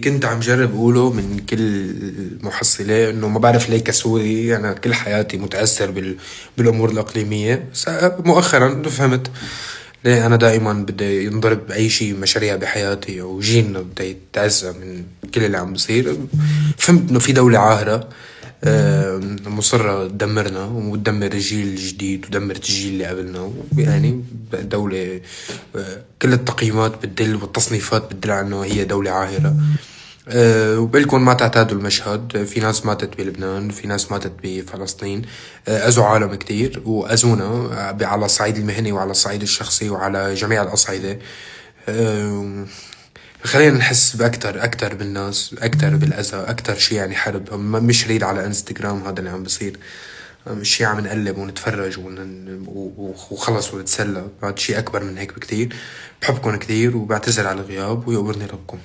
كنت عم جرب أقوله من كل محصلة إنه ما بعرف ليه كسوري أنا كل حياتي متأثر بالأمور الإقليمية، بس مؤخرا فهمت ليه أنا دائما بدي ينضرب أي شيء مشاريع بحياتي أو جيلنا بدي يتأذى من كل اللي عم بصير. فهمت إنه في دولة عاهرة مصرة تدمرنا وتدمر الجيل الجديد ودمرت الجيل اللي قبلنا، يعني دولة كل التقييمات بتدل والتصنيفات بتدل على انه هي دولة عاهرة. وبالكم ما تعتادوا المشهد، في ناس ماتت بلبنان، في ناس ماتت بفلسطين. أذوا عالم كتير وأذونا على الصعيد المهني وعلى الصعيد الشخصي وعلى جميع الأصعدة. آه، خلينا نحس بأكتر بالناس، أكتر بالأذى، أكتر شي يعني حرب، مش ريل على انستغرام هذا اللي عم بصير. مش شي عم نقلب ونتفرج وخلص ونتسلى، بعد شي أكبر من هيك بكتير. بحبكن كتير وبعتذر على الغياب ويقبرني ربكم.